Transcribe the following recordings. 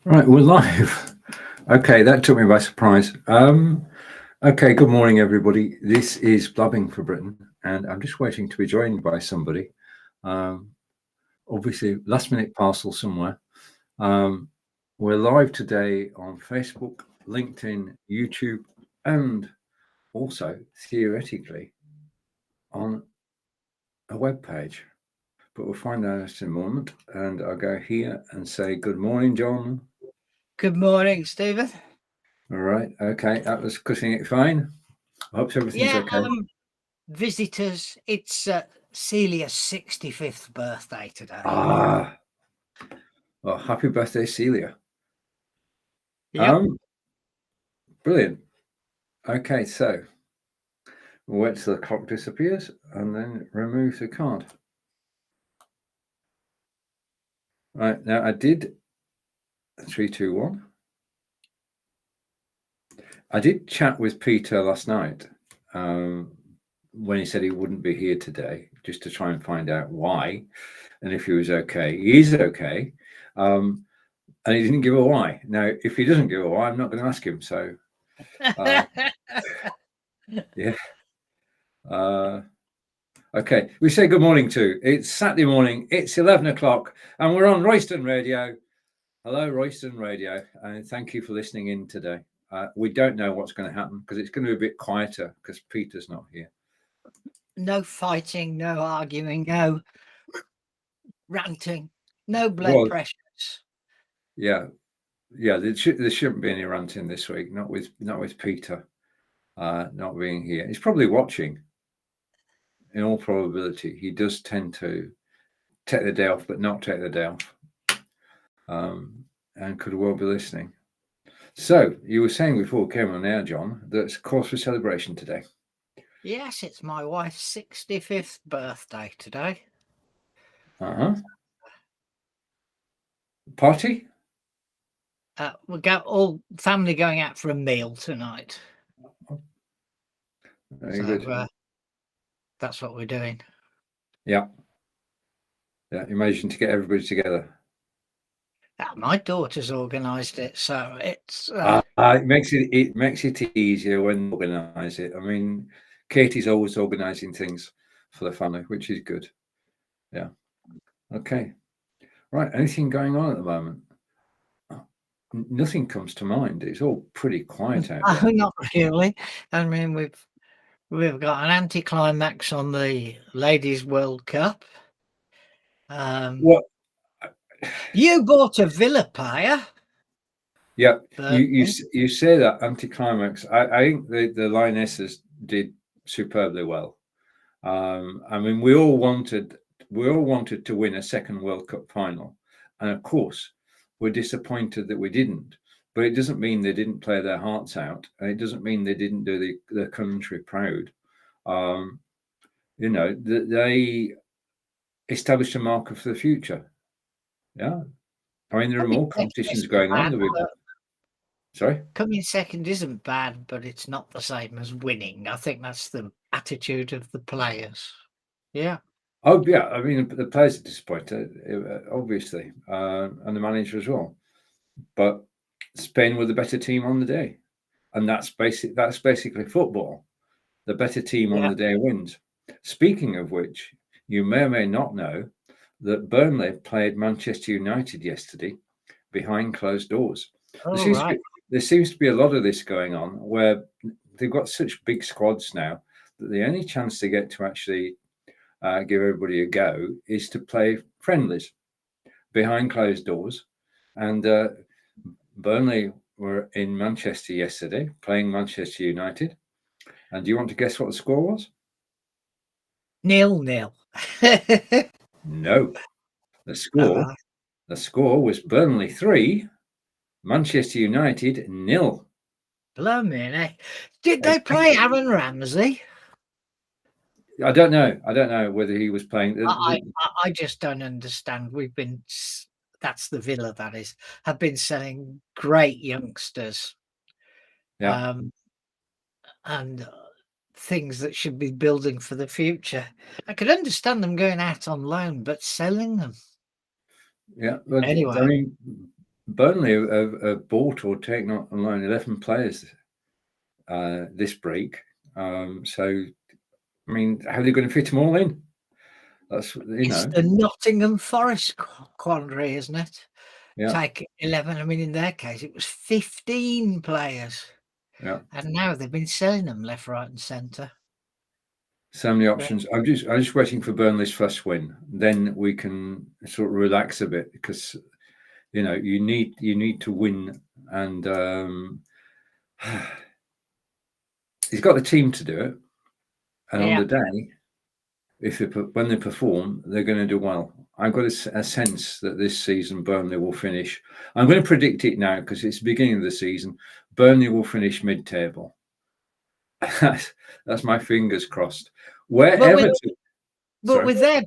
Right, we're live. Okay, that took me by surprise. Okay, good morning, everybody. This is Blabbing for Britain, and I'm just waiting to be joined by somebody. Um, Obviously, last minute parcel somewhere. We're live today on Facebook, LinkedIn, YouTube, and also theoretically on a web page. But we'll find out in a moment. And I'll go here and say good morning, John. Good morning, Stephen. All right. Okay, that was cutting it fine. I hope everything's okay. Visitors, it's Celia's 65th birthday today. Well, happy birthday, Celia. Yep. Brilliant. Okay, so we'll wait till the clock disappears and then remove the card. Right, now I did 3, 2, 1. I did chat with Peter last night when he said he wouldn't be here today, just to try and find out why and if he was okay. He is okay. And he didn't give a why. Now, if he doesn't give a why, I'm not going to ask him. So, yeah. Okay, we say good morning to. It's Saturday morning, it's 11 o'clock, and we're on Royston Radio. Hello, Royston Radio, and thank you for listening in today. We don't know what's going to happen because it's going to be a bit quieter because Peter's not here. No fighting, no arguing, no ranting, no blood pressures. Yeah, there shouldn't be any ranting this week. Not with Peter not being here. He's probably watching. In all probability, he does tend to take the day off, but not take the day off, and could well be listening. So you were saying before we came on air, John, that's cause for celebration today. Yes, it's my wife's 65th birthday today. Party? We've got all family going out for a meal tonight. Very good. That's what we're doing. Yeah. Imagine to get everybody together. My daughter's organised it, so it's it makes it easier when they organise it. I mean, Katie's always organising things for the family, which is good. Yeah. Okay. Right. Anything going on at the moment? Nothing comes to mind. It's all pretty quiet out there. Not really. I mean, we've got an anticlimax on the Ladies World Cup. What? You bought a Villa player. Yeah, you say that anticlimax. I think the Lionesses did superbly well. I mean, we all wanted to win a second World Cup final, and of course, we're disappointed that we didn't. But it doesn't mean they didn't play their hearts out, and it doesn't mean they didn't do the country proud. They established a marker for the future. Yeah, I mean, there are more competitions going on. Sorry? Coming second isn't bad, but it's not the same as winning. I think that's the attitude of the players. Yeah. Oh, yeah. I mean, the players are disappointed, obviously, and the manager as well. But Spain were the better team on the day. And that's basically football. The better team on the day wins. Speaking of which, you may or may not know that Burnley played Manchester United yesterday behind closed doors. There seems to be a lot of this going on where they've got such big squads now that the only chance they get to actually give everybody a go is to play friendlies behind closed doors. And Burnley were in Manchester yesterday playing Manchester United. And do you want to guess what the score was? 0-0. No. The score was Burnley 3, Manchester United 0. Blimey. Did they play Aaron Ramsey? I don't know whether he was playing. I just don't understand. That's the Villa, that is, have been selling great youngsters. Yeah. And things that should be building for the future. I could understand them going out on loan, but selling them. Yeah. But anyway, I mean, Burnley have bought or taken on loan 11 players this break. So, I mean, how are they going to fit them all in? That's, It's the Nottingham Forest quandary, isn't it? Yeah. Take 11. I mean, in their case, it was 15 players. Yeah. And now they've been selling them left, right, and centre. So many options. I'm just waiting for Burnley's first win. Then we can sort of relax a bit because you need to win, and he's got the team to do it. And on the day, when they perform, they're going to do well. I've got a sense that this season Burnley will finish. I'm going to predict it now because it's the beginning of the season. Burnley will finish mid-table. That's my fingers crossed. With their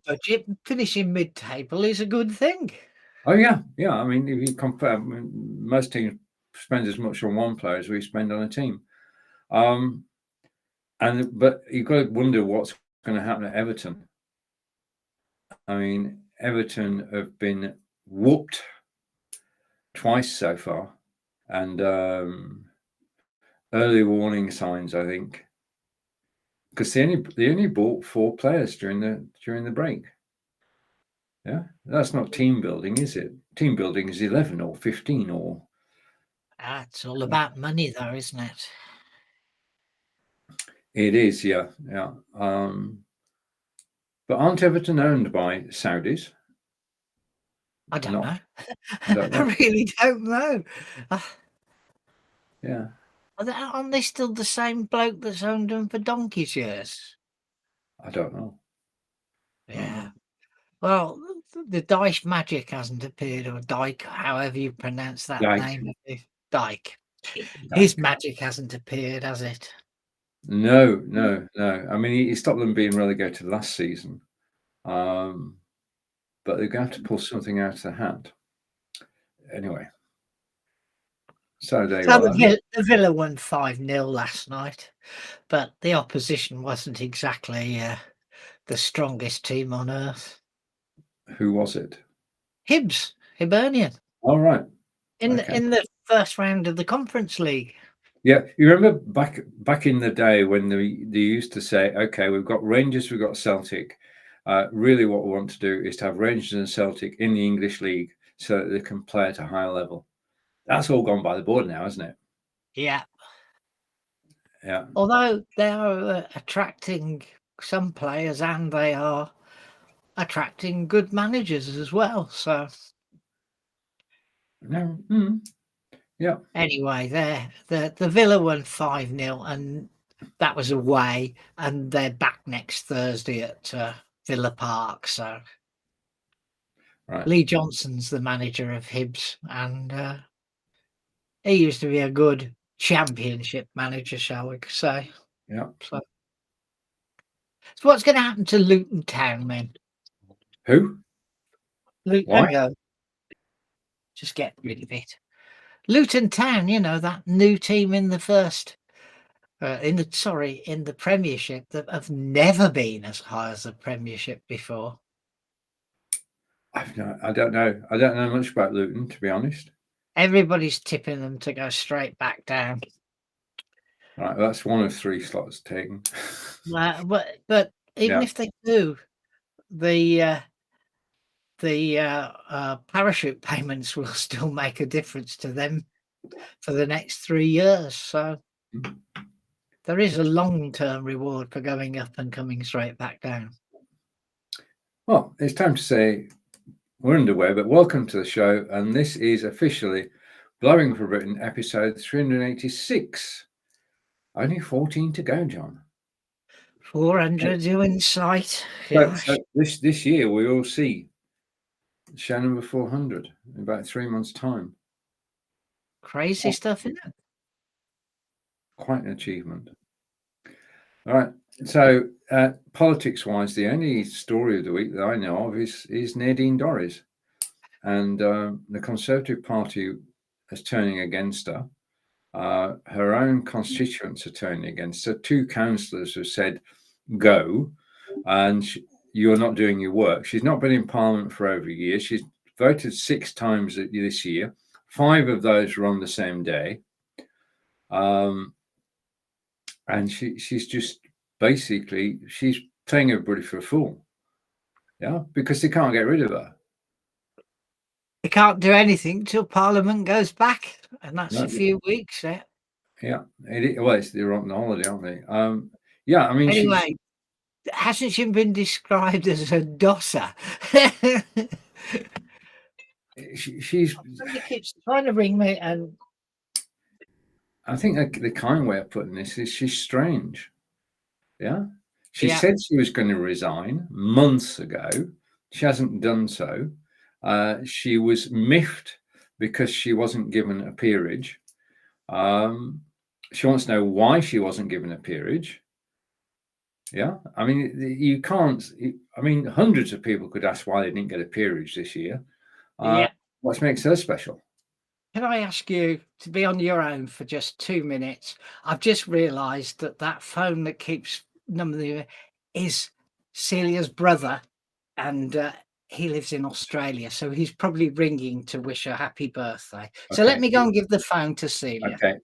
budget, finishing mid-table is a good thing. Oh yeah. I mean, if you compare, most teams spend as much on one player as we spend on a team. But you've got to wonder what's going to happen at Everton. I mean, Everton have been whooped twice so far, and early warning signs, I think, because they only bought 4 players during the break. Yeah, that's not team building, is it? Team building is 11 or 15 or. It's all about money, though, isn't it? It is, yeah. But aren't Everton owned by Saudis? I don't know. I really don't know. Yeah. Aren't they still the same bloke that's owned them for donkey's years? I don't know. Yeah. Well, the Dyke Magic hasn't appeared, or Dyke, however you pronounce that name. Dyke. His magic hasn't appeared, has it? No. I mean, he stopped them being relegated last season. But they're going to have to pull something out of the hat. Anyway. The Villa won 5-0 last night, but the opposition wasn't exactly the strongest team on earth. Who was it? Hibernian. All right. In the first round of the Conference League. Yeah, you remember back in the day when they used to say, okay, we've got Rangers, we've got Celtic. Really what we want to do is to have Rangers and Celtic in the English League so that they can play at a higher level. That's all gone by the board now, isn't it? Yeah. Yeah. Although they are attracting some players and they are attracting good managers as well. So. No. Yeah. Anyway, the Villa won 5-0, and that was away, and they're back next Thursday at Villa Park. So, right. Lee Johnson's the manager of Hibs, and he used to be a good Championship manager, shall we say? Yeah. So what's going to happen to Luton Town then? Who? Luton. Just get rid of it. Luton Town, that new team in the first, in the Premiership that have never been as high as the Premiership before. I don't know. I don't know much about Luton, to be honest. Everybody's tipping them to go straight back down. Right, that's one of 3 slots taken. But even if they do, the parachute payments will still make a difference to them for the next 3 years. So there is a long-term reward for going up and coming straight back down. Well, it's time to say we're underway, but welcome to the show. And this is officially Blabbing for Britain, episode 386. Only 14 to go, John. 400 you in sight. So this year we will see show number 400 in about 3 months' time. Crazy stuff, isn't it? Quite an achievement. All right. So politics-wise, the only story of the week that I know of is Nadine Dorries, and the Conservative Party is turning against her. Her own constituents are turning against her. 2 councillors have said, go, and you're not doing your work. She's not been in Parliament for over a year. She's voted 6 times this year. 5 of those were on the same day. And she's just basically, she's playing everybody for a fool. Yeah, because they can't get rid of her. They can't do anything till Parliament goes back, and that's No. a few weeks. Yeah, well, they're on holiday, aren't they? Yeah, I mean, anyway, hasn't she been described as a dosser? she's. Somebody keeps trying to ring me, and I think the kind way of putting this is she's strange. Yeah, she Yeah. said she was going to resign months ago. She hasn't done so. She was miffed because she wasn't given a peerage. She wants to know why she wasn't given a peerage. Yeah, I mean, you can't. I mean, hundreds of people could ask why they didn't get a peerage this year. Yeah. What makes her special? Can I ask you to be on your own for just 2 minutes? I've just realised that phone that keeps numbering is Celia's brother, and he lives in Australia, so he's probably ringing to wish her happy birthday. So Okay. let me go and give the phone to Celia. Okay,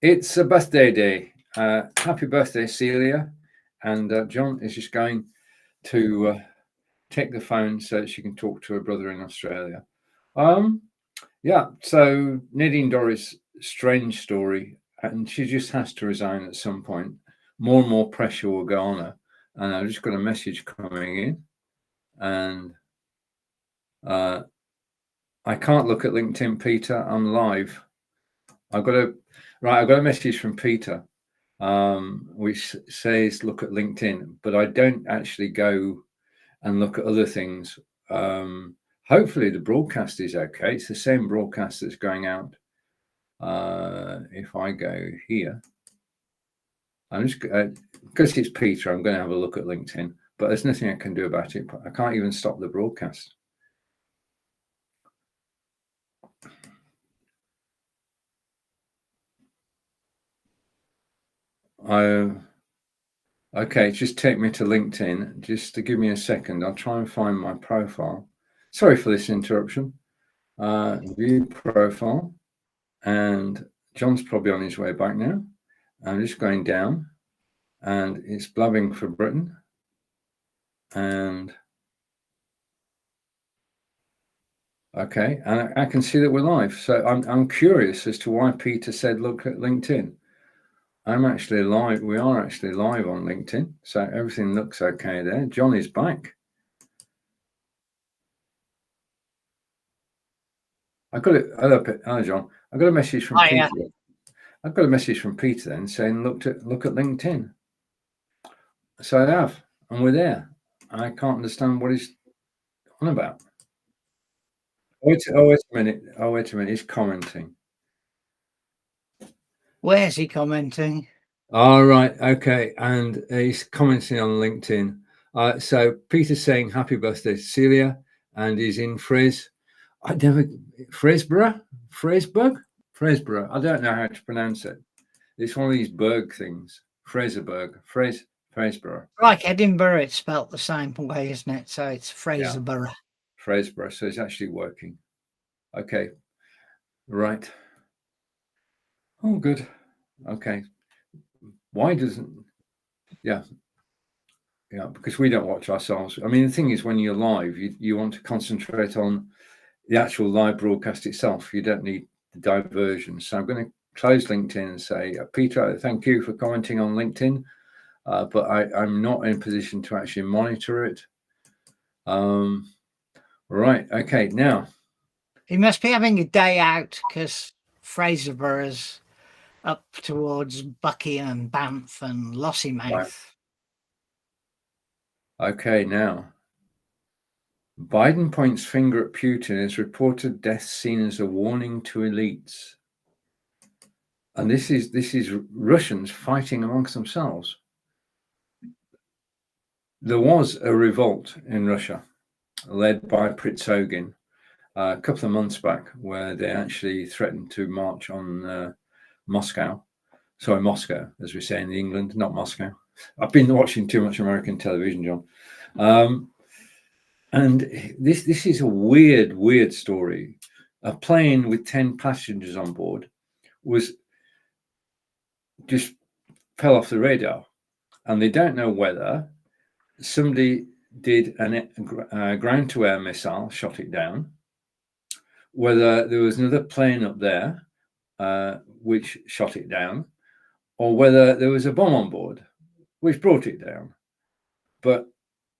it's a birthday day. Happy birthday, Celia. And John is just going to take the phone so that she can talk to her brother in Australia. Yeah, so Nadine Dorries' strange story, and she just has to resign at some point. More and more pressure will go on her. And I've just got a message coming in, and I can't look at LinkedIn, Peter. I'm live. I've got a message from Peter, which says look at LinkedIn, but I don't actually go and look at other things. Hopefully the broadcast is okay. It's the same broadcast that's going out. If I go here, I'm just because it's Peter, I'm going to have a look at LinkedIn, but there's nothing I can do about it. I can't even stop the broadcast. Okay, just take me to LinkedIn. Just to give me a second. I'll try and find my profile. Sorry for this interruption. View profile. And John's probably on his way back now. I'm just going down. And it's Blabbing for Britain. And okay, and I can see that we're live. So I'm curious as to why Peter said look at LinkedIn. I'm actually live. We are actually live on LinkedIn. So everything looks okay there. John is back. I got it. Hello, John. I got a message from Peter. I've got a message from Peter then saying look at LinkedIn. So I have, and we're there. I can't understand what he's on about. Wait a minute. He's commenting. Where's he commenting? All right. Okay. And he's commenting on LinkedIn. So Peter's saying happy birthday, Celia, and he's in Frisborough. I don't know how to pronounce it. It's one of these Berg things. Fraserburgh. Fraserburgh. Like Edinburgh, it's spelt the same way, isn't it? So it's Fraserburgh. Yeah. Fraserburgh. So it's actually working. Okay. Right. Oh, good. Okay. Why doesn't? Yeah. Yeah, because we don't watch ourselves. I mean, the thing is, when you're live, you want to concentrate on the actual live broadcast itself. You don't need the diversion. So I'm going to close LinkedIn and say, Peter, thank you for commenting on LinkedIn, but I'm not in a position to actually monitor it. Right. Okay. Now. He must be having a day out because Fraserburgh's up towards Buckingham, Banff and Lossiemouth. Right. Okay, now. Biden points finger at Putin as reported death seen as a warning to elites. And this is Russians fighting amongst themselves. There was a revolt in Russia led by Pritsogin a couple of months back where they actually threatened to march on Moscow, as we say in England, not Moscow. I've been watching too much American television, John. And this is a weird story. a plane with 10 passengers on board was just fell off the radar, and they don't know whether somebody did a ground-to-air missile, shot it down, whether there was another plane up there which shot it down, or whether there was a bomb on board which brought it down. But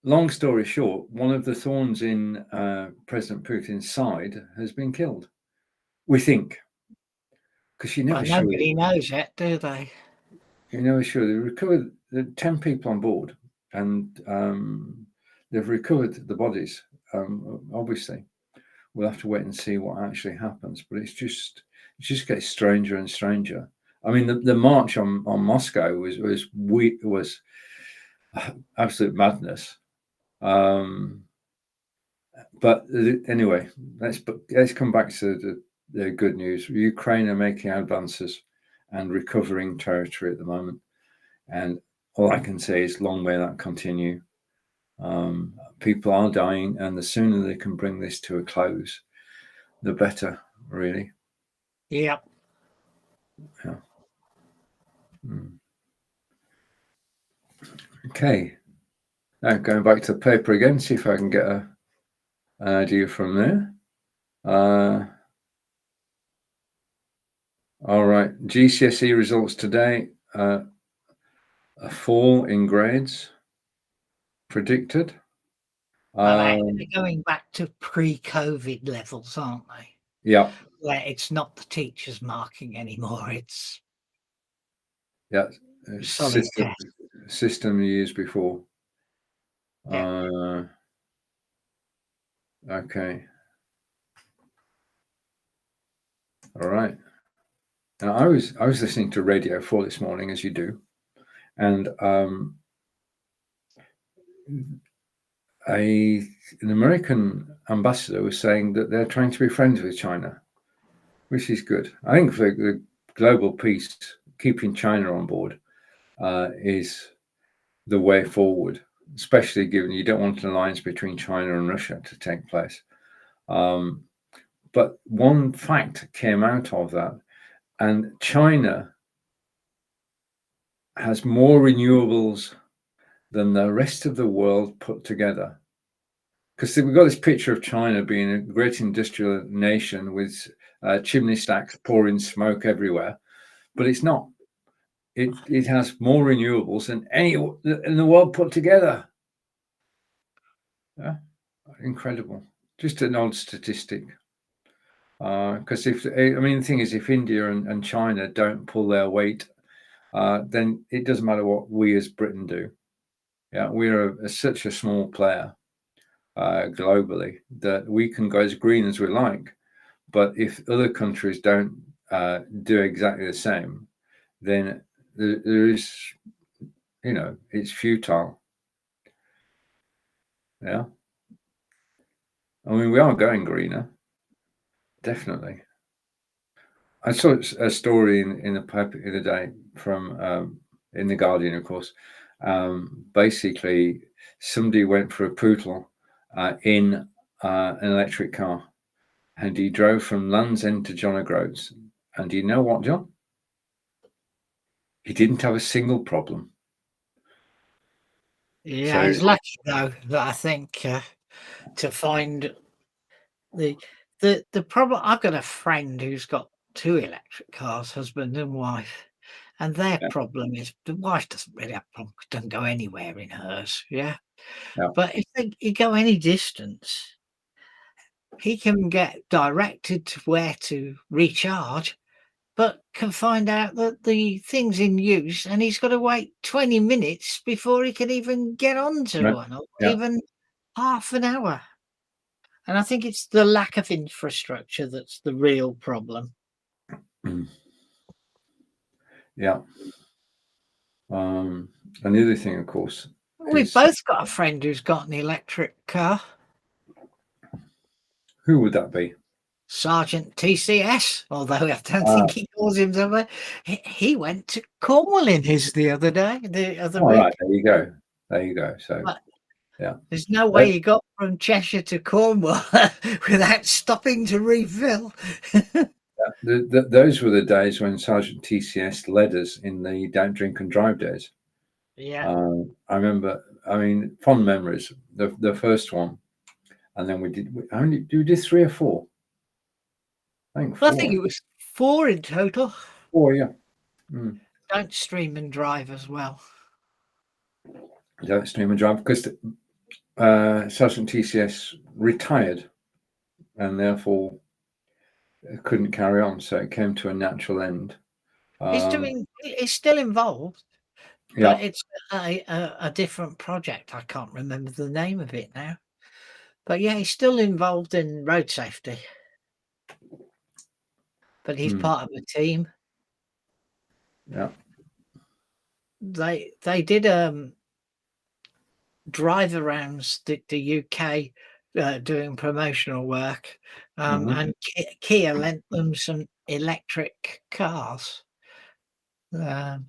long story short, one of the thorns in President Putin's side has been killed. We think, because you never sure. Nobody knows yet, do they? You're never sure. They recovered 10 people on board, and they've recovered the bodies. Obviously, we'll have to wait and see what actually happens. But it just gets stranger and stranger. I mean, the march on Moscow was absolute madness. But anyway, let's come back to the good news. Ukraine are making advances and recovering territory at the moment, and all I can say is long may that continue. People are dying, and the sooner they can bring this to a close, the better, really. Yep. Yeah. Okay. Now going back to the paper again, see if I can get an idea from there. All right, GCSE results today. A fall in grades predicted. Well, they're going back to pre-COVID levels, aren't they? Yeah. Where it's not the teachers marking anymore. It's system used before. Yeah. Okay. All right. Now I was listening to Radio 4 this morning, as you do, and an American ambassador was saying that they're trying to be friends with China, which is good. I think for the global peace, keeping China on board is the way forward, especially given you don't want an alliance between China and Russia to take place. But one fact came out of that, and China has more renewables than the rest of the world put together. Because we've got this picture of China being a great industrial nation with chimney stacks pouring smoke everywhere, but it's not. It has more renewables than any in the world put together. Yeah, incredible. Just an odd statistic. Because the thing is, if India and China don't pull their weight, then it doesn't matter what we as Britain do. Yeah, we're such a small player globally that we can go as green as we like. But if other countries don't do exactly the same, then there is, it's futile. Yeah. I mean, we are going greener. Definitely. I saw a story in the paper the other day from in the Guardian, of course. Basically, somebody went for a poodle in an electric car, and he drove from Land's End to John O'Groats. And do you know what, John? He didn't have a single problem. Yeah, he's lucky though that I think to find the problem. I've got a friend who's got 2 electric cars, husband and wife, and their problem is the wife doesn't really have problems, doesn't go anywhere in hers. Yeah. But if you go any distance, he can get directed to where to recharge, but can find out that the thing's in use and he's got to wait 20 minutes before he can even get onto one, or even half an hour. And I think it's the lack of infrastructure that's the real problem. Yeah. And the other thing, of course, we've both got a friend who's got an electric car. Who would that be? Sergeant TCS, although I don't think he calls himself. He went to Cornwall in his the other day. The other week. Right, there you go. So Yeah. There's no way you got from Cheshire to Cornwall without stopping to refill. Those were the days when Sergeant TCS led us in the Don't Drink and Drive days. Yeah. I remember, I mean, fond memories. The first one, and then we did 3 or 4. I think 4. I think it was 4 in total. 4, yeah. Mm. Don't stream and drive as well. Don't stream and drive because Sergeant TCS retired and therefore couldn't carry on, so it came to a natural end. He's still involved, Yeah. but it's a different project. I can't remember the name of it now. But yeah, he's still involved in road safety. But he's part of a team. Yeah. They did drive arounds the UK doing promotional work, and Kia lent them some electric cars. I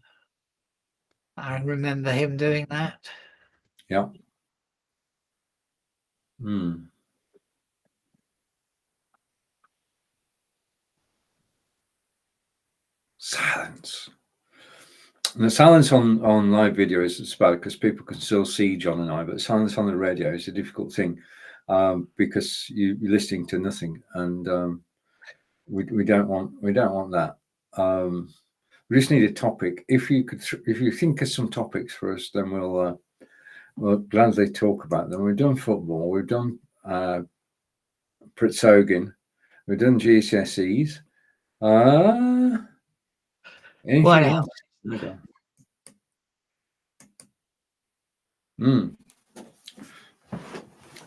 remember him doing that. Yeah. Silence. And the silence on live video is bad because people can still see John and I, but silence on the radio is a difficult thing because you're listening to nothing, and we don't want that. We just need a topic. If you think of some topics for us, then we'll gladly talk about them. We've done football, we've done Pritzogin, we've done GCSEs. Anything What else?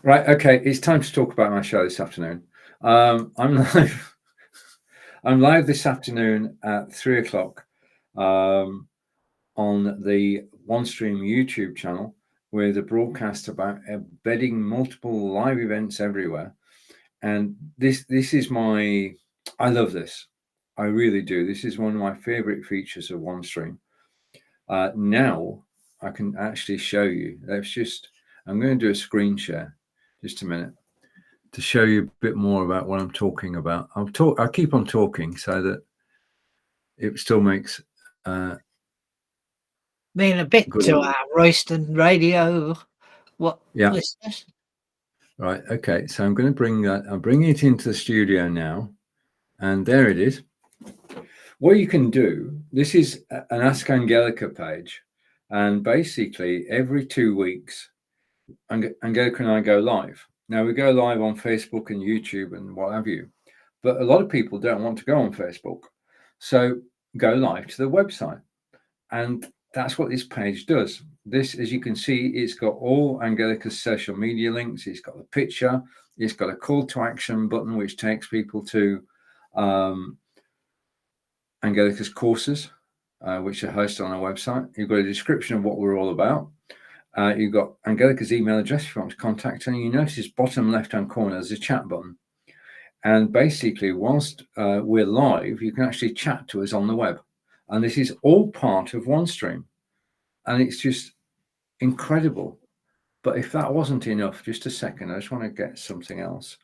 Right. Okay. It's time to talk about my show this afternoon. I'm live. I'm live this afternoon at 3 o'clock on the OneStream YouTube channel with a broadcast about embedding multiple live events everywhere. And this is I love this. I really do. This is one of my favorite features of OneStream. Now I can actually show you. I'm going to do a screen share. Just a minute to show you a bit more about what I'm talking about. I'll keep on talking so that it still makes mean a bit to our Royston radio listeners. Right. Okay. So I'm going to bring that. I'm bringing it into the studio now, and there it is. What you can do. This is an Ask Angelica page, and basically every 2 weeks, Angelica and I go live. Now we go live on Facebook and YouTube and what have you, but a lot of people don't want to go on Facebook, so go live to the website, and that's what this page does. This, as you can see, it's got all Angelica's social media links. It's got the picture. It's got a call to action button, which takes people to Angelica's courses, which are hosted on our website. You've got a description of what we're all about. You've got Angelica's email address if you want to contact her. And you notice bottom left-hand corner, there's a chat button. And basically, whilst we're live, you can actually chat to us on the web. And this is all part of OneStream. And it's just incredible. But if that wasn't enough, just a second, I just want to get something else.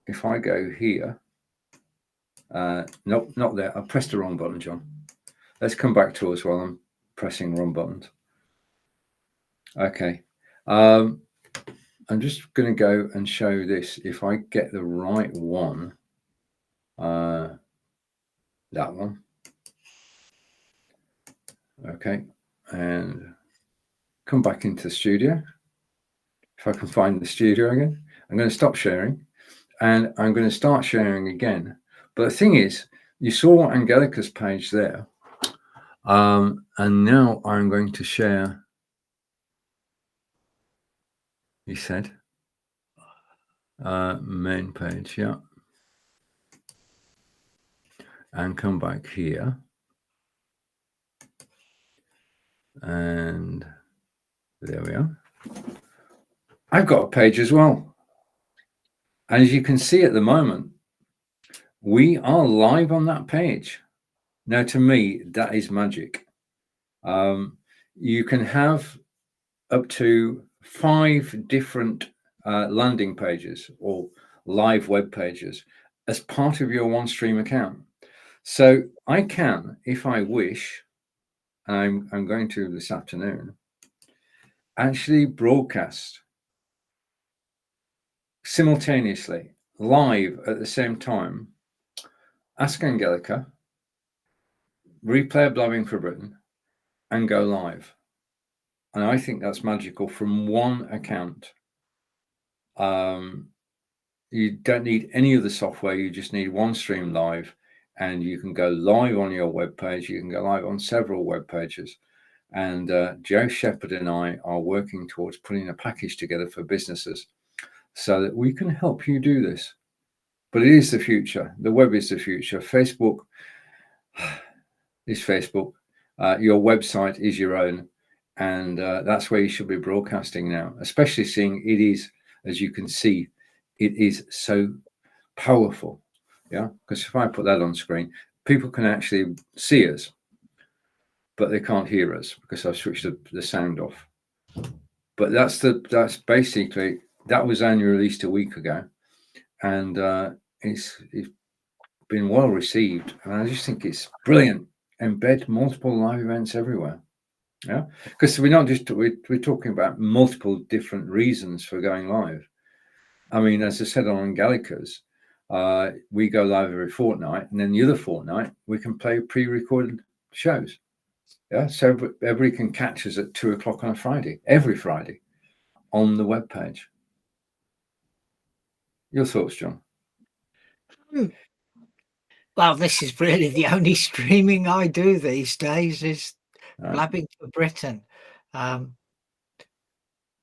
If I go here, nope, not there. I pressed the wrong button, John. Let's come back to us while I'm pressing wrong buttons. Okay. I'm just going to go and show this. If I get the right one, that one. Okay. And come back into the studio. If I can find the studio again, I'm going to stop sharing and I'm going to start sharing again. But the thing is, you saw Angelica's page there. And now I'm going to share, he said, main page, yeah. And come back here. And there we are. I've got a page as well. And as you can see at the moment, we are live on that page. Now, to me, that is magic. You can have up to 5 different landing pages or live web pages as part of your OneStream account. So I can, if I wish, and I'm going to this afternoon, actually broadcast simultaneously, live at the same time, Ask Angelica, replay Blabbing for Britain, and go live. And I think that's magical from one account. You don't need any of the software. You just need OneStream Live, and you can go live on your web page. You can go live on several web pages. And Joe Shepherd and I are working towards putting a package together for businesses so that we can help you do this. But it is the future. The web is the future. Facebook is Facebook. Your website is your own. And that's where you should be broadcasting now, especially seeing it is, as you can see, it is so powerful. Yeah, because if I put that on screen, people can actually see us, but they can't hear us because I've switched the sound off. But that's basically, that was only released a week ago, and it's been well received, and I just think it's brilliant. Embed multiple live events everywhere. Yeah, because we're not just we're talking about multiple different reasons for going live. I mean, as I said on Angelica's, we go live every fortnight, and then the other fortnight we can play pre-recorded shows. Yeah, so everybody can catch us at 2:00 on a Friday, every Friday, on the webpage. Your thoughts, John? Well, this is really the only streaming I do these days is Blabbing for Britain.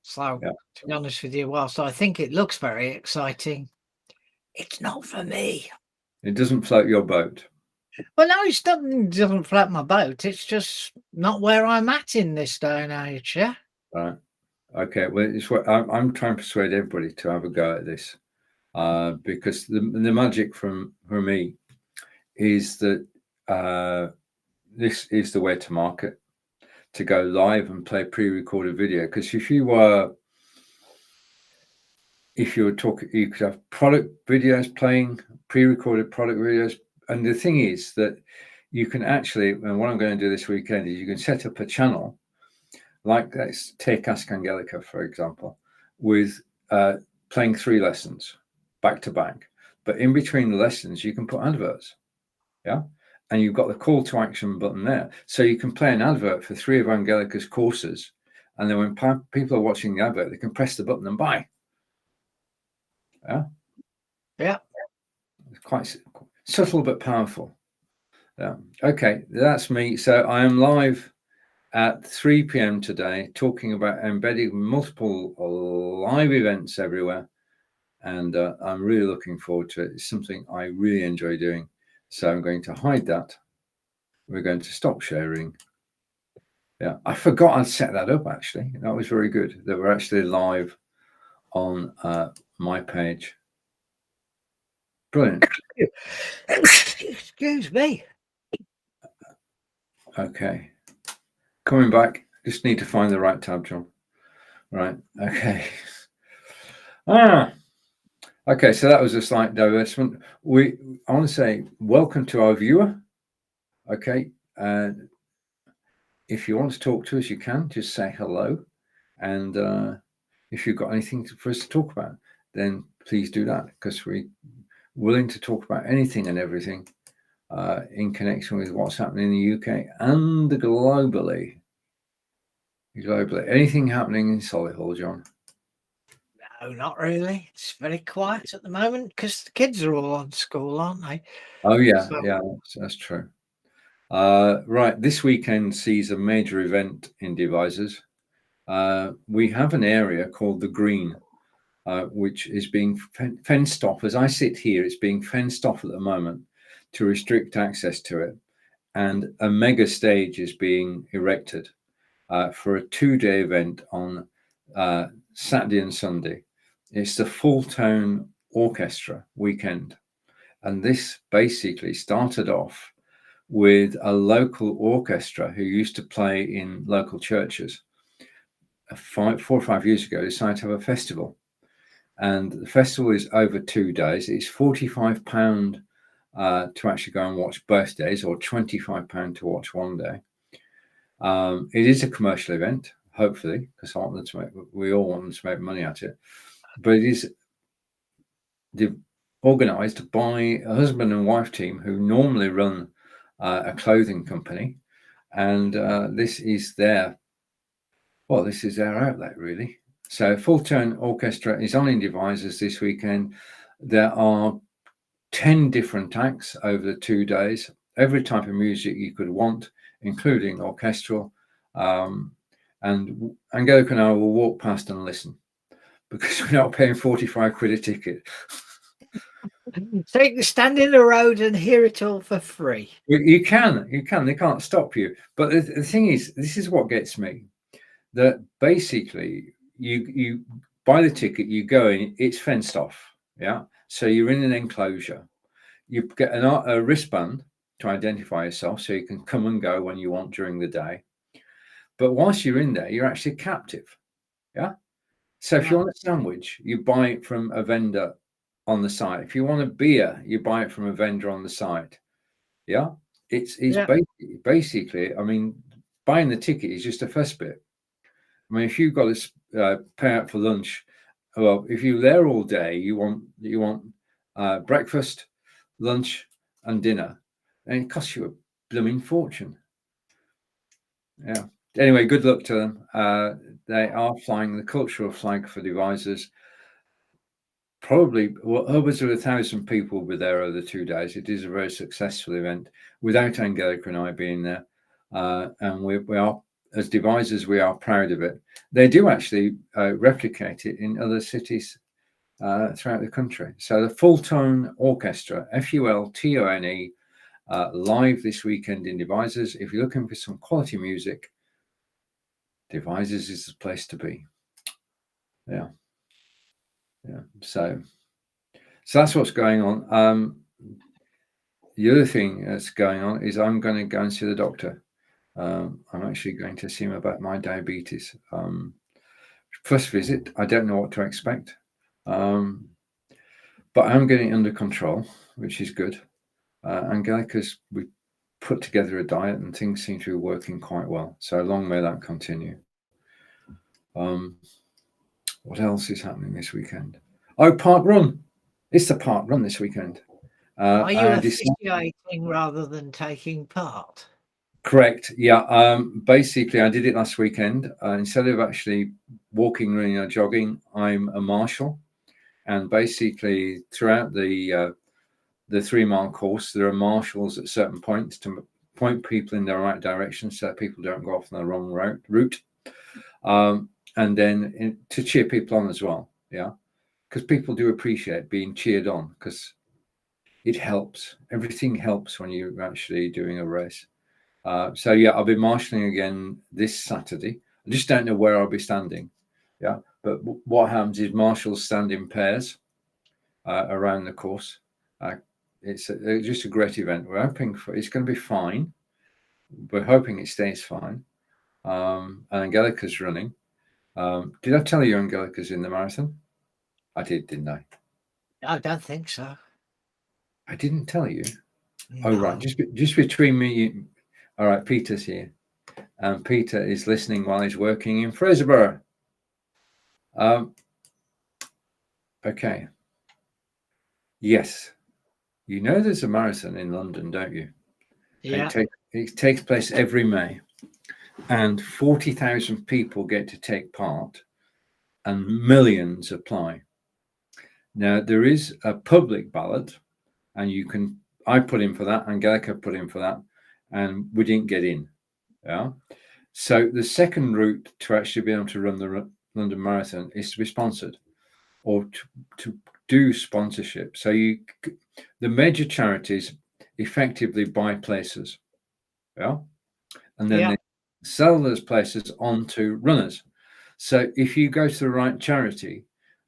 So, to be honest with you, whilst I think it looks very exciting, it's not for me. It doesn't float your boat. Well, no, it doesn't float my boat. It's just not where I'm at in this day and age. Yeah. Right. Okay. Well, it's what I'm trying to persuade everybody to have a go at this, because the magic for me is that this is the way to market, to go live and play pre-recorded video. Because if you were talking, you could have product videos playing, pre-recorded product videos. And the thing is that you can actually, and what I'm going to do this weekend is you can set up a channel, like let's take Ask Angelica, for example, with playing 3 lessons back to back. But in between the lessons, you can put adverts. Yeah. And you've got the call to action button there. So you can play an advert for 3 of Angelica's courses. And then when people are watching the advert, they can press the button and buy. Yeah. Yeah. It's quite subtle but powerful. Yeah. Okay, that's me. So I am live at 3 p.m. today, talking about embedding multiple live events everywhere. And I'm really looking forward to it. It's something I really enjoy doing. So I'm going to hide that. We're going to stop sharing. Yeah, I forgot I'd set that up, actually. That was very good. They were actually live on my page. Brilliant. Excuse me. Okay. Coming back. Just need to find the right tab, John. Right. Okay. Okay, so that was a slight divestment. I want to say welcome to our viewer. Okay. If you want to talk to us, you can just say hello. And if you've got anything for us to talk about, then please do that, because we're willing to talk about anything and everything in connection with what's happening in the UK and globally. Anything happening in Solihull, John? No, not really. It's very quiet at the moment because the kids are all on school, aren't they? Oh, yeah. So, yeah, that's true. Right. This weekend sees a major event in Devizes. We have an area called the Green, which is being fenced off. As I sit here, it's being fenced off at the moment to restrict access to it. And a mega stage is being erected for a 2-day event on Saturday and Sunday. It's the Full Tone Orchestra weekend. And this basically started off with a local orchestra who used to play in local churches. 4 or 5 years ago, decided to have a festival. And the festival is over 2 days. It's £45 to actually go and watch both days, or £25 to watch one day. It is a commercial event, hopefully, because we all want them to make money at it. But it is organised by a husband and wife team who normally run a clothing company, and this is their outlet, really. So Full Tone Orchestra is on in Devizes this weekend. There are 10 different acts over the 2 days, every type of music you could want, including orchestral. And Angelica and I will walk past and listen, because we're not paying 45 quid a ticket. So you can stand in the road and hear it all for free. You can. They can't stop you. But the thing is, this is what gets me. That basically you buy the ticket, you go in, it's fenced off. Yeah. So you're in an enclosure. You get a wristband to identify yourself, so you can come and go when you want during the day. But whilst you're in there, you're actually captive. Yeah. So if you want a sandwich, you buy it from a vendor on the side. If you want a beer, you buy it from a vendor on the side. Yeah. It's basically, I mean, buying the ticket is just the first bit. I mean, if you've got to pay out for lunch, well, if you're there all day, you want breakfast, lunch, and dinner, and it costs you a blooming fortune. Yeah. Anyway, good luck to them. They are flying the cultural flag for Devizes. Probably upwards of 1,000 people will be there over the 2 days. It is a very successful event without Angelica and I being there, and we are, as Devizes, we are proud of it. They do actually replicate it in other cities throughout the country. So the Full Tone Orchestra, FULTONE, live this weekend in Devizes. If you're looking for some quality music, Devizes is the place to be. Yeah. So that's what's going on. The other thing that's going on is I'm going to go and see the doctor. I'm actually going to see him about my diabetes. First visit, I don't know what to expect, but I'm getting it under control, which is good. Angelica's, we put together a diet and things seem to be working quite well. So long may that continue. What else is happening this weekend? Oh, Park Run. It's the Park Run this weekend. Are you officiating rather than taking part? Correct. Yeah. Basically, I did it last weekend. Instead of actually walking, running, or jogging, I'm a marshal. And basically, throughout the 3-mile course, there are marshals at certain points to point people in the right direction, so people don't go off on the wrong route. And then to cheer people on as well. Yeah. Because people do appreciate being cheered on, because it helps. Everything helps when you're actually doing a race. So yeah, I'll be marshalling again this Saturday. I just don't know where I'll be standing. Yeah, but what happens is marshals stand in pairs around the course. It's just a great event. We're hoping it's going to be fine. We're hoping it stays fine. And Angelica's running. Did I tell you Angelica's in the marathon? I did, didn't I? I don't think so. I didn't tell you. No. Oh, right. Just between me. All right. Peter's here. And Peter is listening while he's working in Fraserburgh. Okay. Yes. You know there's a marathon in London, don't you? Yeah. It takes place every May. And 40,000 people get to take part and millions apply. Now, there is a public ballot, and I put in for that, Angelica put in for that, and we didn't get in. Yeah. So the second route to actually be able to run the London Marathon is to be sponsored, or to do sponsorship. So the major charities effectively buy places. Yeah. And then they sell those places on to runners. So if you go to the right charity,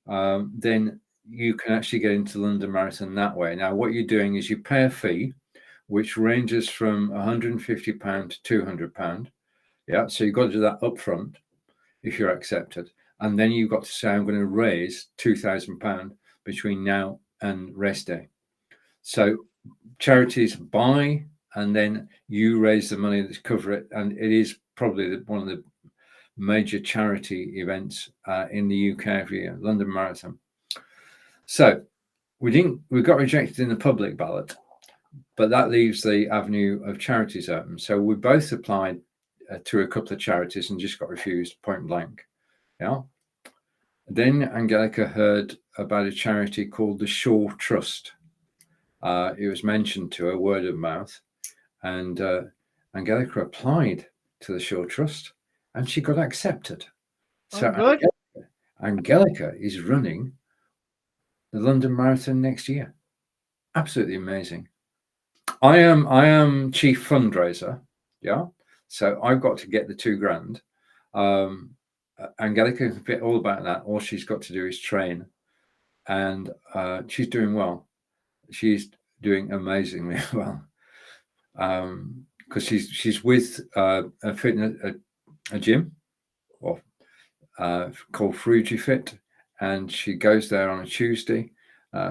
then you can actually get into London Marathon that way. Now, what you're doing is you pay a fee, which ranges from £150 to £200. Yeah, so you've got to do that up front. if you're accepted. And then you've got to say, I'm going to raise £2,000 between now and race day. So charities buy, and then you raise the money to cover it. And it is probably one of the major charity events in the UK every year, London Marathon. So we got rejected in the public ballot, but that leaves the avenue of charities open. So we both applied to a couple of charities and just got refused point blank. Yeah. Then Angelica heard about a charity called the Shaw Trust. It was mentioned to her, word of mouth, and Angelica applied to the Shaw Trust, and she got accepted. So good. Angelica is running the London Marathon next year. Absolutely amazing. I am chief fundraiser. Yeah. So I've got to get the £2,000. Angelica can fit all about that. All she's got to do is train, and she's doing well. She's doing amazingly well, because she's with a fitness a gym, or called Fuji Fit, and she goes there on a Tuesday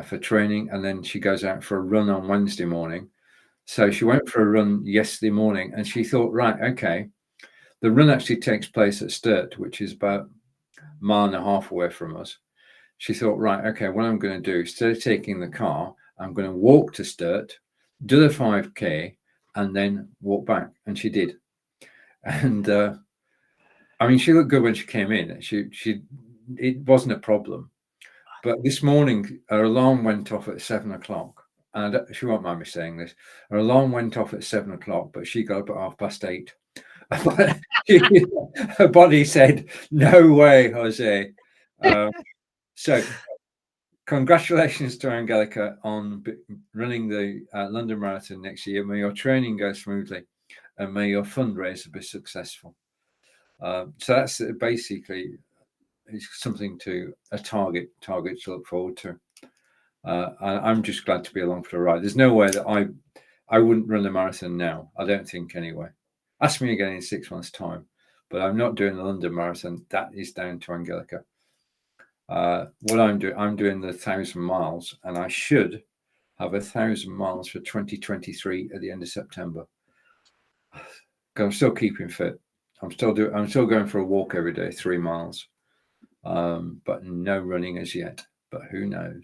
for training, and then she goes out for a run on Wednesday morning. So she went for a run yesterday morning, and she thought, right, okay, the run actually takes place at Sturt, which is about a mile and a half away from us. She thought, right, okay, what I'm going to do, instead of taking the car, I'm going to walk to Sturt, do the 5K, and then walk back. And she did. And I mean, she looked good when she came in. It wasn't a problem. But this morning, her alarm went off at 7 o'clock. And she won't mind me saying this. Her alarm went off at 7 o'clock, but she got up at 8:30. Her body said, no way, Jose. So congratulations to Angelica on running the London Marathon next year. May your training go smoothly, and may your fundraiser be successful. So that's basically, it's something a target to look forward to. I'm just glad to be along for the ride. There's no way that I wouldn't run the marathon now. I don't think, anyway. Ask me again in 6 months' time. But I'm not doing the London Marathon. That is down to Angelica. What I'm doing the 1,000 miles, and I should have 1,000 miles for 2023 at the end of September. I'm still keeping fit. I'm still going for a walk every day, 3 miles, but no running as yet. But who knows?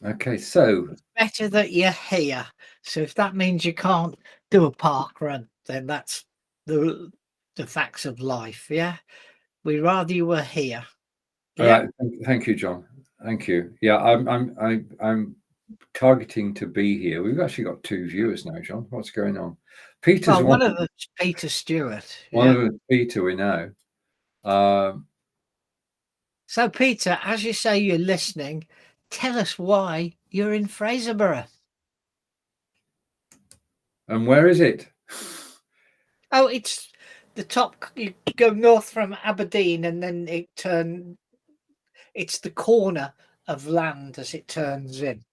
Okay, so it's better that you're here. So if that means you can't do a park run, then that's the facts of life. Yeah, we'd rather you were here. All right. Thank you, John. Thank you. Yeah, I'm targeting to be here. We've actually got 2 viewers now, John. What's going on? Peter's one of them is Peter Stewart. One of them is Peter, we know. So, Peter, as you say you're listening, tell us why you're in Fraserburgh. And where is it? Oh, it's the top. You go north from Aberdeen, and then it's the corner of land as it turns in.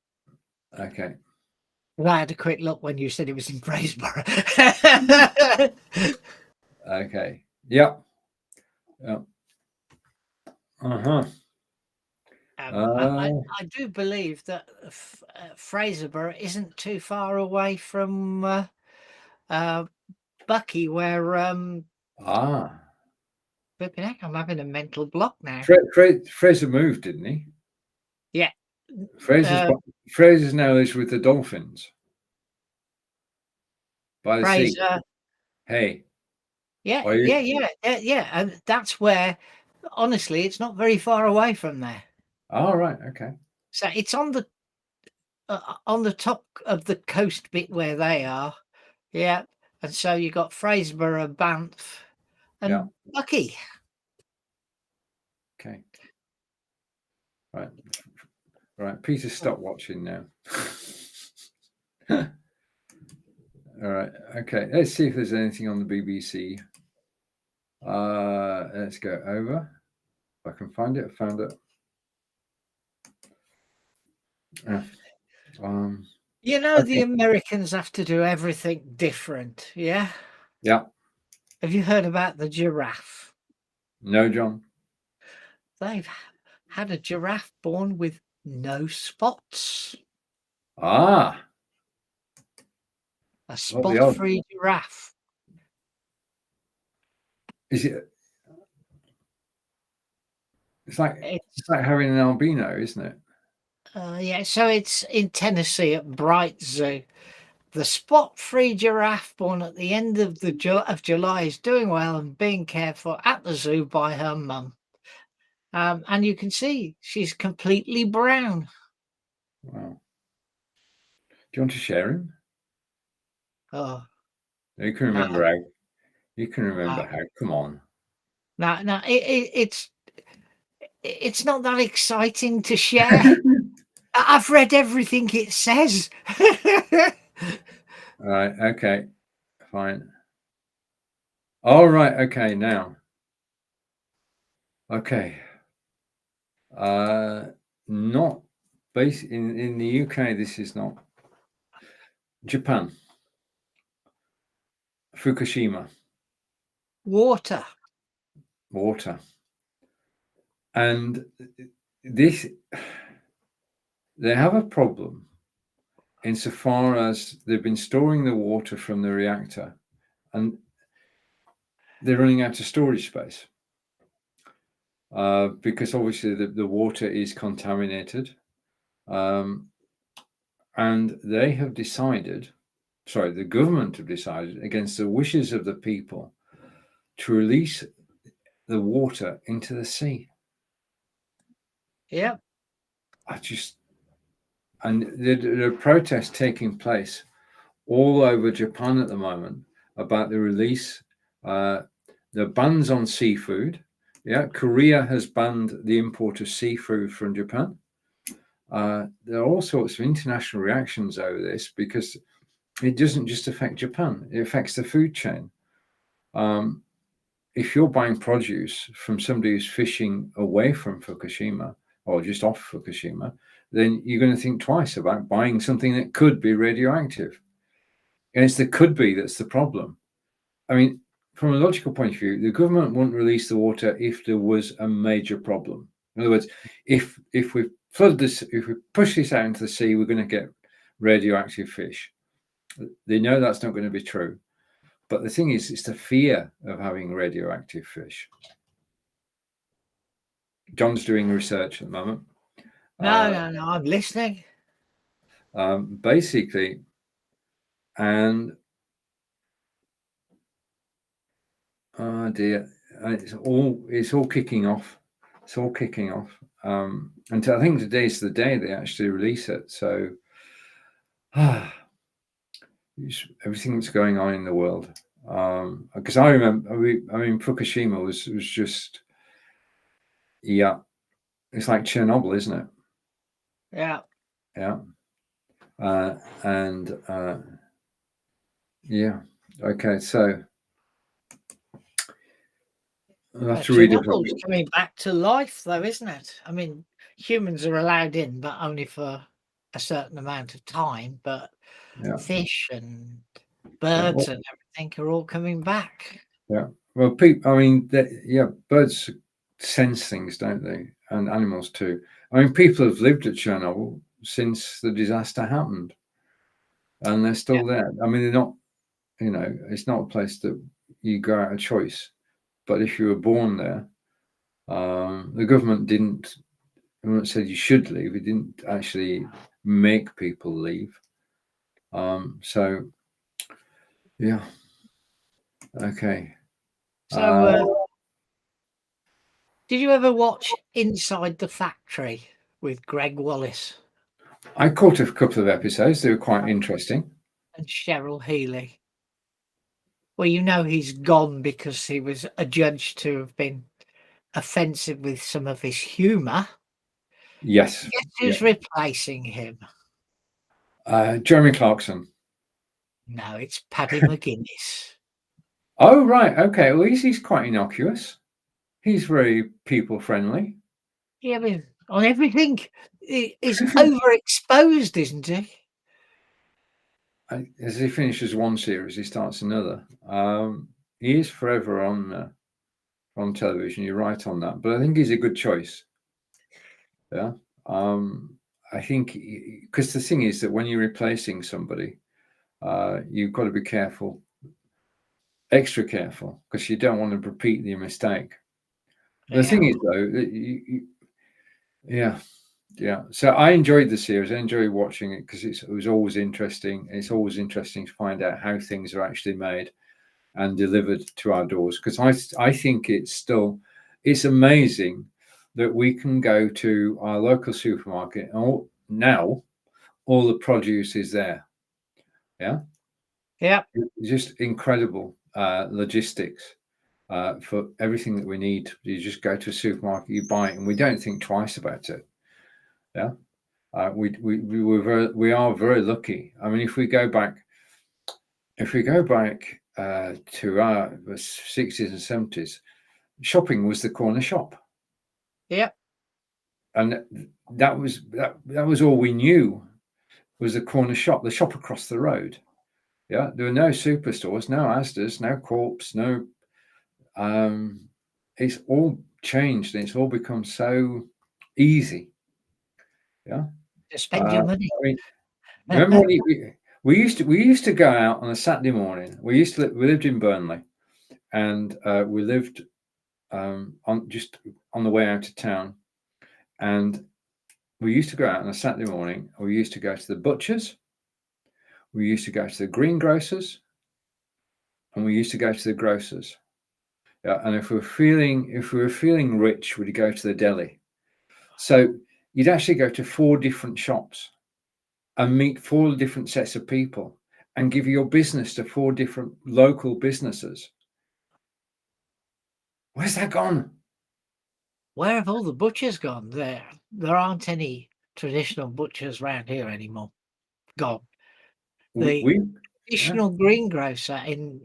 Okay. I had a quick look when you said it was in Fraserburgh. Okay. Yep. Yep. Uh-huh. I do believe that Fraserburgh isn't too far away from Bucky, where flipping heck, I'm having a mental block now. Fraser moved, didn't he? Yeah. Fraser's now lives with the Dolphins by the sea. Hey. Yeah, and that's where, honestly, it's not very far away from there. Oh, right, okay. So it's on the top of the coast bit where they are. Yeah, and so you got Fraserburgh, Banff, and Bucky. Okay. Right. Peter, stop watching now. All right. Okay. Let's see if there's anything on the BBC. Let's go over. If I can find it. I found it. The Americans have to do everything different. Yeah. Yeah. Have you heard about the giraffe? No, John. They've had a giraffe born with no spots. Ah, A what the odds? spot-free giraffe. Is it? It's like It's having an albino, isn't it? yeah, so it's in Tennessee at Bright Zoo. The spot-free giraffe born at the end of July is doing well and being cared for at the zoo by her mum. And you can see she's completely brown. Wow. Do you want to share him? Oh, You can no, remember how. You can no, remember how. Come on. no. It's not that exciting to share. I've read everything it says. All right. Okay. Fine. All right. Okay. Now. Okay. Not based in the UK. This is not Japan. Fukushima. Water. And this, they have a problem insofar as they've been storing the water from the reactor and they're running out of storage space because obviously the water is contaminated. And they have decided, the government have decided against the wishes of the people to release the water into the sea. Yep. And there are protests taking place all over Japan at the moment about the release, the bans on seafood. Yeah, Korea has banned the import of seafood from Japan. There are all sorts of international reactions over this because it doesn't just affect Japan, it affects the food chain. If you're buying produce from somebody who's fishing away from Fukushima or just off Fukushima, then you're going to think twice about buying something that could be radioactive. And it's the could be that's the problem. I mean, from a logical point of view, the government wouldn't release the water if there was a major problem. In other words, if we flood this, if we push this out into the sea, we're going to get radioactive fish. They know that's not going to be true. But the thing is, it's the fear of having radioactive fish. John's doing research at the moment. No, I'm listening. Basically, and oh dear, it's all kicking off. It's all kicking off. And I think today's the day they actually release it. So everything that's going on in the world. Because I remember, Fukushima was just, yeah, it's like Chernobyl, isn't it? Yeah. Yeah. Yeah. Okay. So I'll have to read it. Chernobyl's coming back to life, though, isn't it? I mean, humans are allowed in, but only for a certain amount of time. But fish and birds and everything are all coming back. Yeah. Well, birds sense things, don't they? And animals too. I mean, people have lived at Chernobyl since the disaster happened, and they're still there. I mean, they're not. It's not a place that you go out of choice. But if you were born there, the government didn't. When it said you should leave, it didn't actually make people leave. So, yeah. Okay. So, did you ever watch Inside the Factory with Greg Wallace? I caught a couple of episodes. They were quite interesting. And Cheryl Healy. Well, he's gone because he was adjudged to have been offensive with some of his humour. Yes. Guess who's replacing him? Jeremy Clarkson. No, it's Paddy McGuinness. Oh, right. Okay. Well, he's quite innocuous. He's very people friendly. Yeah, I mean, on everything, he's overexposed, isn't he? As he finishes one series, he starts another. he is forever on television. You're right on that, but I think he's a good choice. Yeah. I think because the thing is that when you're replacing somebody, you've got to be careful, extra careful, because you don't want to repeat the mistake. The thing is, though, yeah. So I enjoyed the series. I enjoyed watching it because it was always interesting. It's always interesting to find out how things are actually made and delivered to our doors. Because I think it's amazing that we can go to our local supermarket and now all the produce is there. Yeah. Yeah. It's just incredible logistics for everything that we need. You just go to a supermarket, you buy it, and we don't think twice about it. Yeah. We are very lucky. I mean, if we go back to our 60s and 70s, shopping was the corner shop. Yeah. And that was all we knew was the corner shop, the shop across the road. Yeah, there were no superstores, no Asda's, no Co-ops, no. It's all changed and it's all become so easy. Yeah, To spend your money. I mean, remember when we used to go out on a Saturday morning. We lived in Burnley, and we lived on the way out of town, and we used to go out on a Saturday morning. We used to go to the butchers. We used to go to the greengrocers, and we used to go to the grocers. Yeah, and if we were feeling rich, we'd go to the deli. So you'd actually go to 4 different shops and meet 4 different sets of people and give your business to 4 different local businesses. Where's that gone? Where have all the butchers gone? There aren't any traditional butchers around here anymore. Gone. The traditional greengrocer in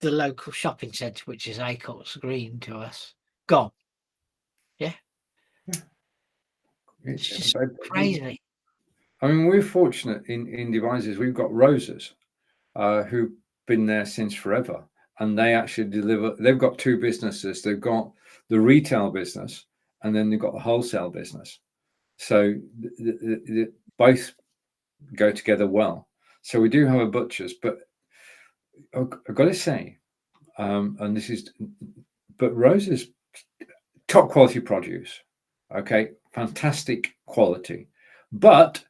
the local shopping centre, which is Acots Green to us, gone. Yeah. It's just crazy. I mean, we're fortunate in Devizes. We've got Roses, who've been there since forever, and they actually deliver. They've got 2 businesses. They've got the retail business, and then they've got the wholesale business. So both go together well. So we do have a butcher's, but I've got to say, and this is, but Roses, top quality produce. Okay, fantastic quality, but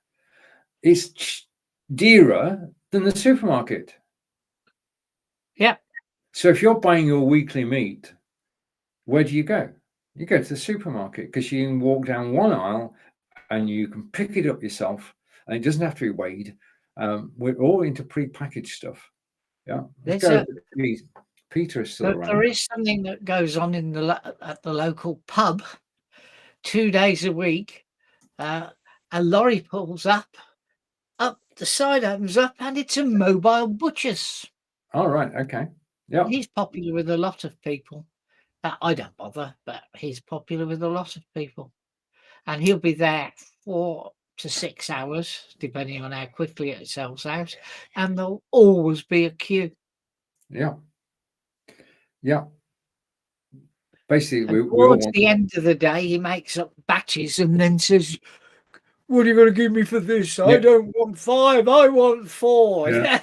it's dearer than the supermarket. Yeah. So if you're buying your weekly meat, where do you go? You go to the supermarket because you can walk down one aisle and you can pick it up yourself, and it doesn't have to be weighed. We're all into pre-packaged stuff. Yeah. Peter is still around. There is something that goes on at the local pub 2 days a week. A lorry pulls up the side opens up, and it's a mobile butcher's. All right. Okay. Yeah. He's popular with a lot of people. I don't bother, but he's popular with a lot of people. And he'll be there 4 to 6 hours, depending on how quickly it sells out. And there'll always be a queue. Yeah. Yeah. Basically, towards the end of the day, he makes up batches and then says, "What are you going to give me for this? I don't want 5, I want 4." Yeah.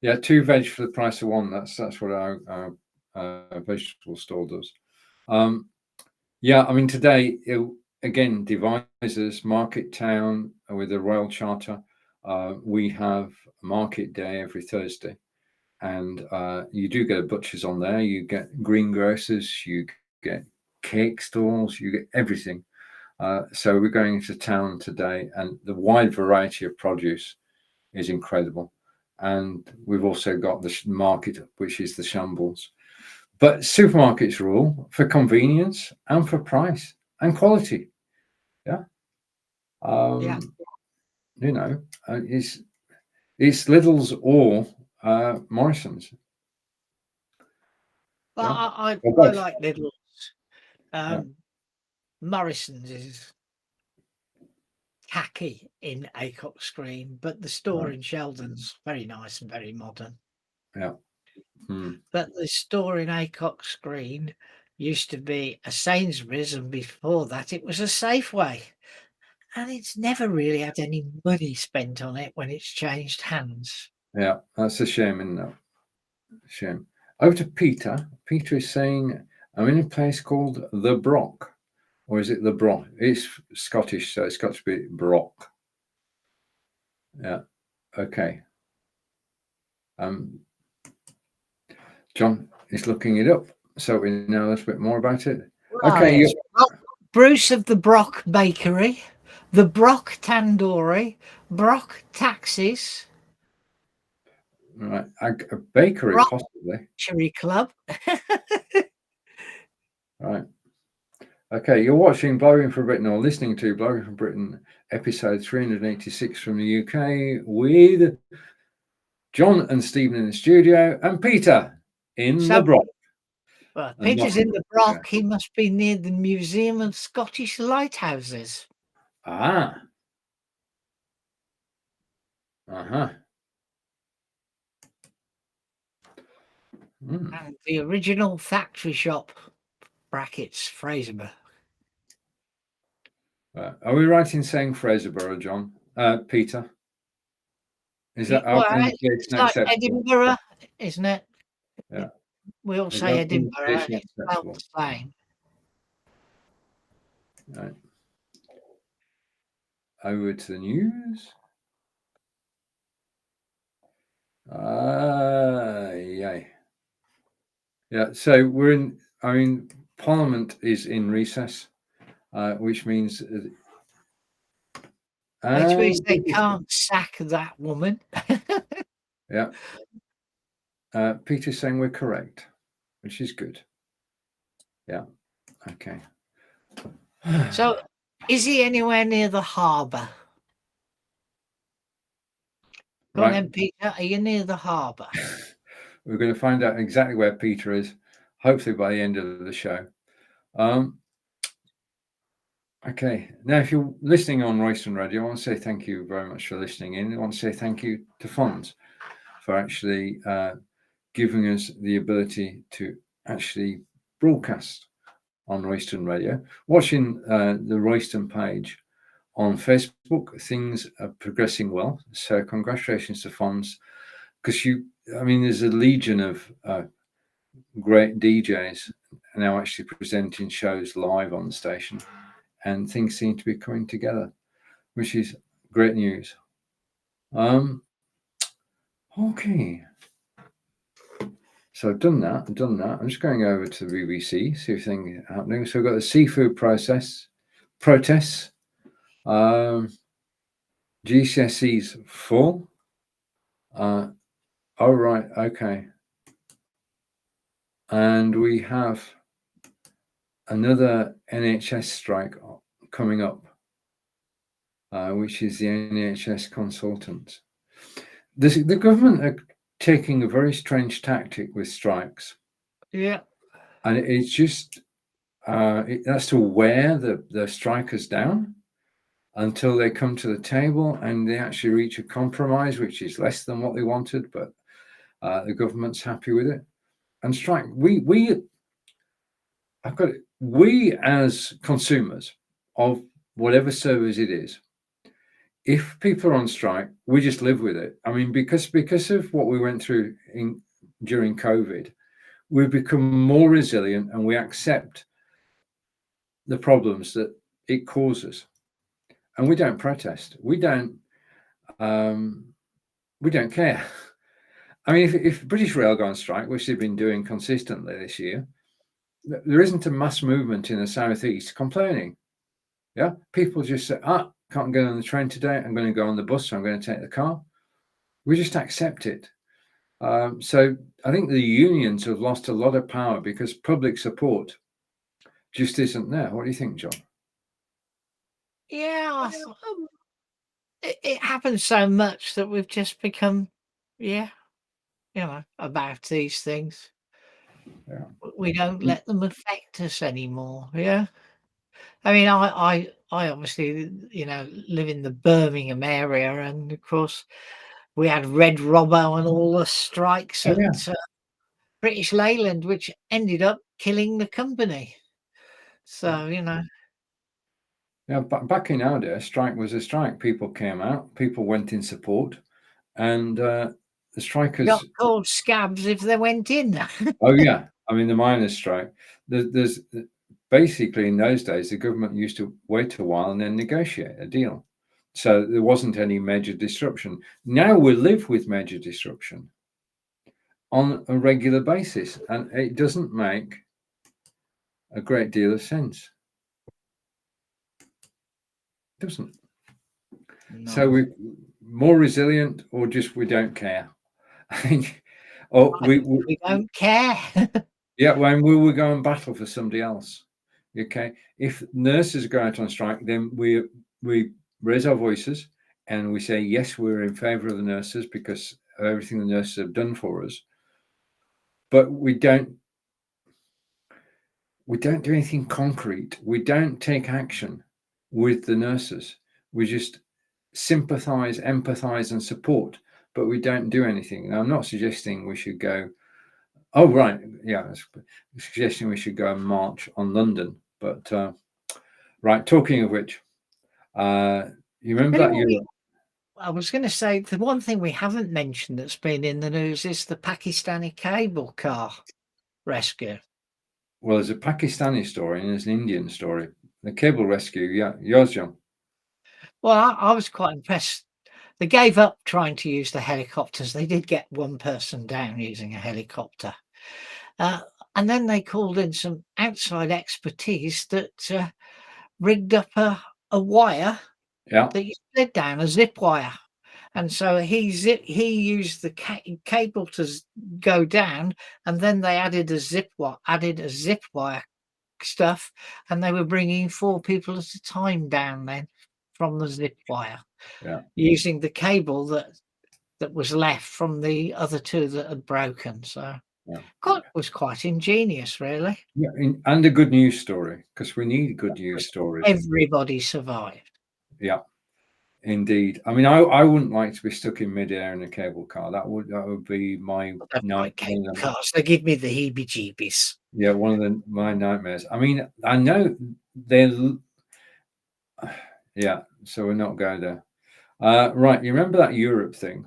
Yeah, 2 veg for the price of 1. That's what our vegetable store does. Yeah, I mean today again, Devizes Market Town with the Royal Charter. We have Market Day every Thursday, and you do get a butcher's on there. You get greengrocers, you get cake stalls, you get everything. So we're going into town today, and the wide variety of produce is incredible. And we've also got the market, which is the shambles. But supermarkets rule for convenience and for price and quality. Yeah. You know, it's Lidl's or Morrison's. Well, I like Lidl's. Morrison's is tacky in Acots Green, but the store in Sheldon's very nice and very modern. Yeah. But the store in Acock's Green used to be a Sainsbury's, and before that it was a Safeway. And it's never really had any money spent on it when it's changed hands. Yeah, that's a shame, isn't it? Shame. Over to Peter. Peter is saying, I'm in a place called the Brock. Or is it the Brock? It's Scottish, so it's got to be Brock. Yeah. Okay. John is looking it up, so we know a little bit more about it. Okay. Yes. Bruce of the Brock Bakery, the Brock Tandoori, Brock Taxis. Right. A bakery, Brock possibly. Cherry Club. Right. Okay, you're watching Blabbing from Britain, or listening to Blabbing from Britain, episode 386 from the UK, with John and Stephen in the studio, and Peter in the Brock. Well, Peter's in the Brock. He must be near the Museum of Scottish Lighthouses. Ah. Uh-huh. And the original factory shop, brackets, Fraserburgh. Are we right in saying Fraserburgh, John? Peter? Is that it's like Edinburgh, isn't it? Yeah. We all say Edinburgh. It's spelled the same. Right. Over to the news. Yay. Yeah, so we're in, Parliament is in recess, which means they can't sack that woman. Yeah. Peter's saying we're correct, which is good. Yeah. Okay. So, is he anywhere near the harbour? Go on then, Peter. Are you near the harbour? We're going to find out exactly where Peter is, hopefully by the end of the show. Okay. Now, if you're listening on Royston Radio, I want to say thank you very much for listening in. I want to say thank you to Fonz for actually giving us the ability to actually broadcast on Royston Radio. Watching the Royston page on Facebook, things are progressing well. So congratulations to Fonz, because there's a legion of great DJs now actually presenting shows live on the station, and things seem to be coming together, which is great news. Okay. So I've done that. I'm just going over to the BBC, see if things are happening. So we've got the seafood protests. GCSEs full. Oh, right. Okay. And we have another NHS strike coming up, which is the NHS consultants. The government are taking a very strange tactic with strikes. Yeah. And it's just that's to wear the strikers down until they come to the table and they actually reach a compromise, which is less than what they wanted, but the government's happy with it. And strike, we as consumers of whatever service it is, if people are on strike, we just live with it. Because of what we went through during COVID, we've become more resilient and we accept the problems that it causes, and we don't protest. We don't care. If British Rail go on strike, which they've been doing consistently this year, there isn't a mass movement in the southeast complaining. Yeah, people just say, can't get on the train today. I'm going to go on the bus. So I'm going to take the car. We just accept it. So I think the unions have lost a lot of power because public support just isn't there. What do you think, John? Yeah, it happens so much that we've just become, about these things. Yeah. We don't let them affect us anymore. Yeah. I obviously, live in the Birmingham area, and of course we had Red Robbo and all the strikes at British Leyland, which ended up killing the company. So, Yeah, back in our day, a strike was a strike. People came out, people went in support, and the strikers got called scabs if they went in. Oh yeah, I mean the miners' strike. There's basically in those days the government used to wait a while and then negotiate a deal, so there wasn't any major disruption. Now we live with major disruption on a regular basis, and it doesn't make a great deal of sense. It doesn't. No. So we're more resilient, or just we don't care. Or we don't care. Yeah, when we will go and battle for somebody else. Okay, if nurses go out on strike, then we raise our voices and we say yes, we're in favour of the nurses because of everything the nurses have done for us. But we don't do anything concrete. We don't take action with the nurses. We just sympathise, empathise, and support, but we don't do anything. Now, I'm not suggesting we should go. Oh, right. Yeah. Suggesting we should go and march on London. But, right. Talking of which, you remember that? I was going to say the one thing we haven't mentioned that's been in the news is the Pakistani cable car rescue. Well, there's a Pakistani story and there's an Indian story. The cable rescue. Yeah. Yours, John. Well, I was quite impressed. They gave up trying to use the helicopters. They did get one person down using a helicopter. And then they called in some outside expertise that rigged up a wire that you slid down, a zip wire. And so he used the cable to go down, and then they added a zip wire stuff, and they were bringing 4 people at a time down then from the zip wire, using the cable that was left from the other 2 that had broken. So God was quite ingenious, really. Yeah, and a good news story, because we need good news stories. Everybody survived. Yeah, indeed. I mean, I wouldn't like to be stuck in midair in a cable car. That would be my nightmare. Cars, they give me the heebie-jeebies. Yeah, one of my nightmares. I mean, I know they're. Yeah, so we're not going there. Right, you remember that Europe thing?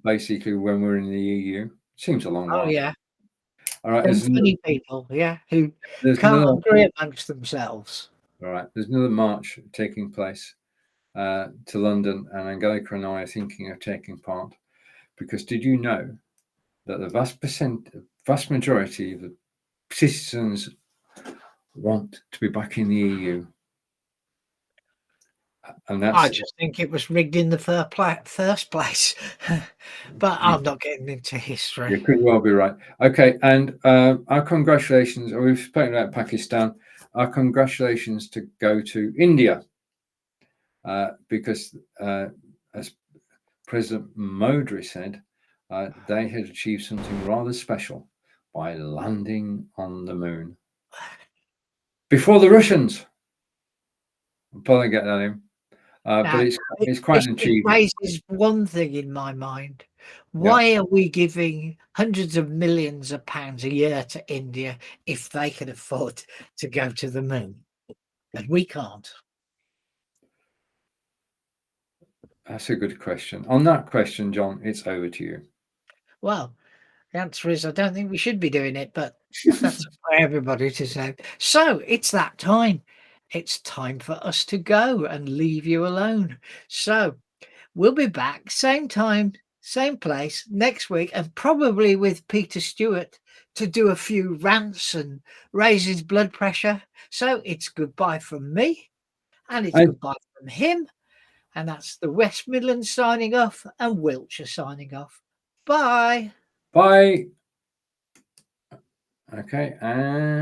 Basically, when we're in the EU, seems a long while. Oh yeah. All right, there's funny people, who can't agree amongst themselves. All right, there's another march taking place to London, and Angelica and I are thinking of taking part, because did you know that the vast majority of the citizens want to be back in the EU? And I just think it was rigged in the first place. But I'm not getting into history. You could well be right. Okay, and our congratulations. We've spoken about Pakistan. Our congratulations to go to India, because as President Modi said, they had achieved something rather special by landing on the moon before the Russians. I'll probably get that in. But it's quite an achievement. It raises one thing in my mind. Why are we giving hundreds of millions of pounds a year to India if they can afford to go to the moon? And we can't. That's a good question. On that question, John, it's over to you. Well, the answer is I don't think we should be doing it, but that's for everybody to say. So it's that time. It's time for us to go and leave you alone. So we'll be back same time, same place next week, and probably with Peter Stewart to do a few rants and raise his blood pressure. So it's goodbye from me, and it's goodbye from him. And that's the West Midlands signing off and Wiltshire signing off. Bye. Bye. Okay, and